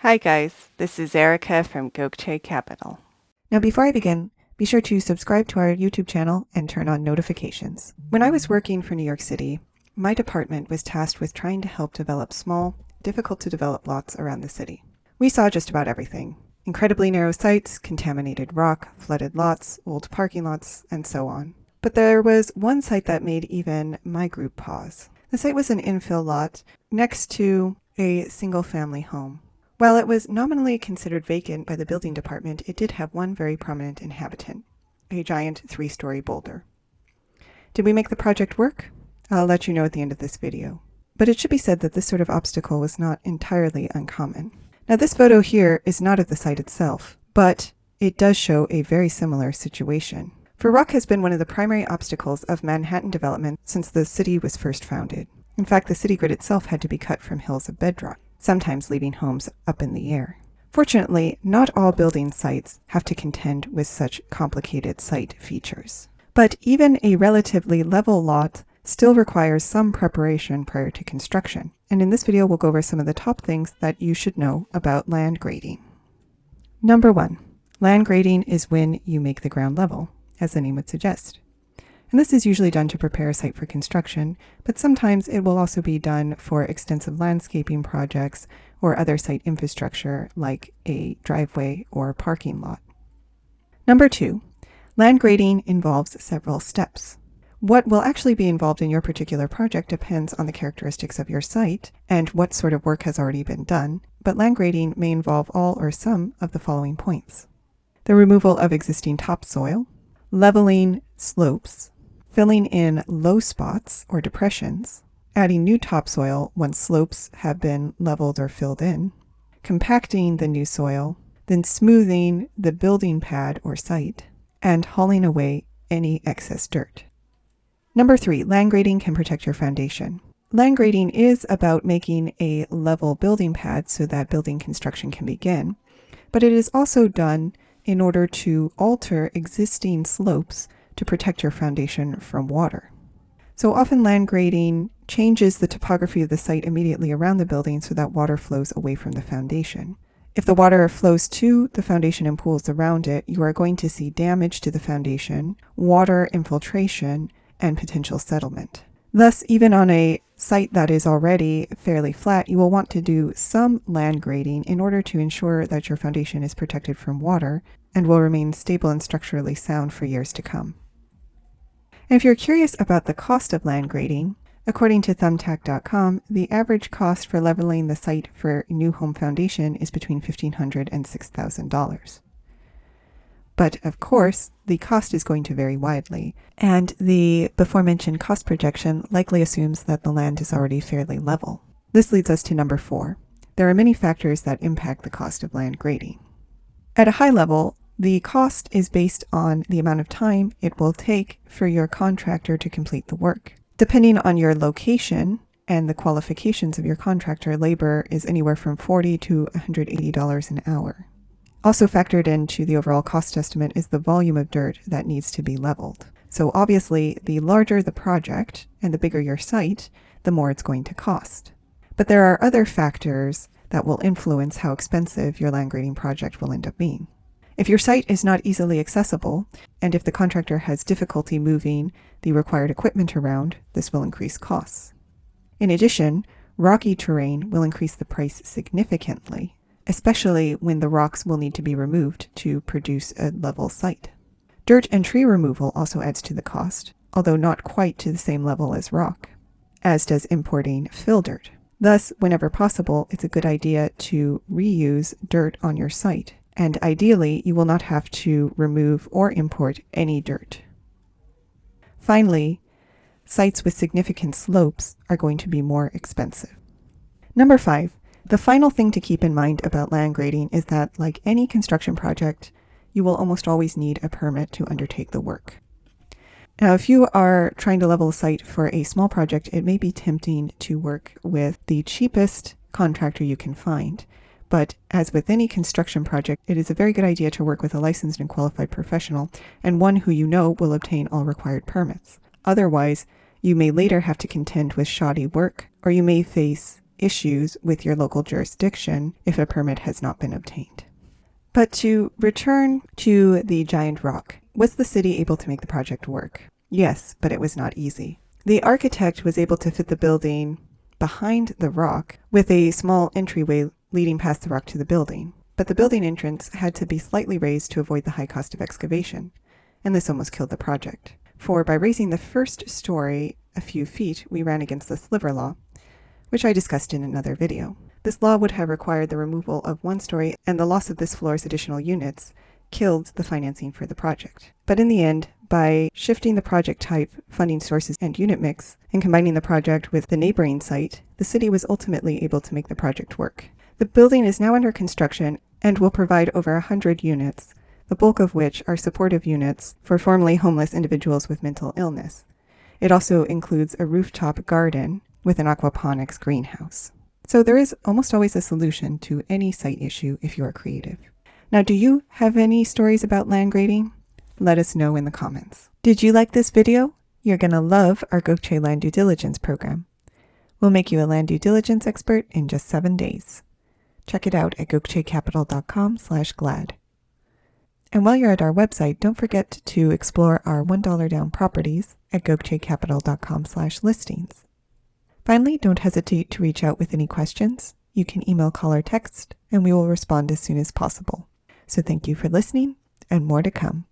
Hi guys, this is Erica from Gokce Capital. Now before I begin, be sure to subscribe to our YouTube channel and turn on notifications. When I was working for New York City, my department was tasked with trying to help develop small, difficult to develop lots around the city. We saw just about everything. Incredibly narrow sites, contaminated rock, flooded lots, old parking lots, and so on. But there was one site that made even my group pause. The site was an infill lot next to a single-family home. While it was nominally considered vacant by the building department, it did have one very prominent inhabitant, a giant 3-story boulder. Did we make the project work? I'll let you know at the end of this video. But it should be said that this sort of obstacle was not entirely uncommon. Now this photo here is not of the site itself, but it does show a very similar situation. For rock has been one of the primary obstacles of Manhattan development since the city was first founded. In fact, the city grid itself had to be cut from hills of bedrock, sometimes leaving homes up in the air. Fortunately, not all building sites have to contend with such complicated site features. But even a relatively level lot still requires some preparation prior to construction. And in this video, we'll go over some of the top things that you should know about land grading. Number 1, land grading is when you make the ground level, as the name would suggest. And this is usually done to prepare a site for construction, but sometimes it will also be done for extensive landscaping projects or other site infrastructure like a driveway or parking lot. Number 2, land grading involves several steps. What will actually be involved in your particular project depends on the characteristics of your site and what sort of work has already been done, but land grading may involve all or some of the following points: the removal of existing topsoil, leveling slopes, filling in low spots or depressions, adding new topsoil once slopes have been leveled or filled in, compacting the new soil, then smoothing the building pad or site, and hauling away any excess dirt. Number 3, land grading can protect your foundation. Land grading is about making a level building pad so that building construction can begin, but it is also done in order to alter existing slopes to protect your foundation from water. So often land grading changes the topography of the site immediately around the building so that water flows away from the foundation. If the water flows to the foundation and pools around it, you are going to see damage to the foundation, water infiltration, and potential settlement. Thus, even on a site that is already fairly flat, you will want to do some land grading in order to ensure that your foundation is protected from water and will remain stable and structurally sound for years to come. And if you're curious about the cost of land grading, according to thumbtack.com, the average cost for leveling the site for a new home foundation is between $1,500 and $6,000. But of course, the cost is going to vary widely, and the before-mentioned cost projection likely assumes that the land is already fairly level. This leads us to number 4. There are many factors that impact the cost of land grading. At a high level, the cost is based on the amount of time it will take for your contractor to complete the work. Depending on your location and the qualifications of your contractor, labor is anywhere from $40 to $180 an hour. Also factored into the overall cost estimate is the volume of dirt that needs to be leveled. So obviously, the larger the project and the bigger your site, the more it's going to cost. But there are other factors that will influence how expensive your land grading project will end up being. If your site is not easily accessible, and if the contractor has difficulty moving the required equipment around, this will increase costs. In addition, rocky terrain will increase the price significantly, especially when the rocks will need to be removed to produce a level site. Dirt and tree removal also adds to the cost, although not quite to the same level as rock, as does importing fill dirt. Thus, whenever possible, it's a good idea to reuse dirt on your site, and ideally, you will not have to remove or import any dirt. Finally, sites with significant slopes are going to be more expensive. Number 5. The final thing to keep in mind about land grading is that, like any construction project, you will almost always need a permit to undertake the work. Now, if you are trying to level a site for a small project, it may be tempting to work with the cheapest contractor you can find. But as with any construction project, it is a very good idea to work with a licensed and qualified professional, and one who you know will obtain all required permits. Otherwise, you may later have to contend with shoddy work, or you may face issues with your local jurisdiction if a permit has not been obtained. But to return to the giant rock, was the city able to make the project work? Yes, but it was not easy. The architect was able to fit the building behind the rock with a small entryway leading past the rock to the building. But the building entrance had to be slightly raised to avoid the high cost of excavation, and this almost killed the project. For by raising the first story a few feet, we ran against the sliver law, which I discussed in another video. This law would have required the removal of one story, and the loss of this floor's additional units killed the financing for the project. But in the end, by shifting the project type, funding sources, and unit mix, and combining the project with the neighboring site, the city was ultimately able to make the project work. The building is now under construction and will provide over 100 units, the bulk of which are supportive units for formerly homeless individuals with mental illness. It also includes a rooftop garden with an aquaponics greenhouse. So there is almost always a solution to any site issue if you are creative. Now, do you have any stories about land grading? Let us know in the comments. Did you like this video? You're going to love our Gokce land due diligence program. We'll make you a land due diligence expert in just 7 days. Check it out at gokcecapital.com/glad. And while you're at our website, don't forget to explore our $1 down properties at gokcecapital.com/listings. Finally, don't hesitate to reach out with any questions. You can email, call, or text, and we will respond as soon as possible. So thank you for listening, and more to come.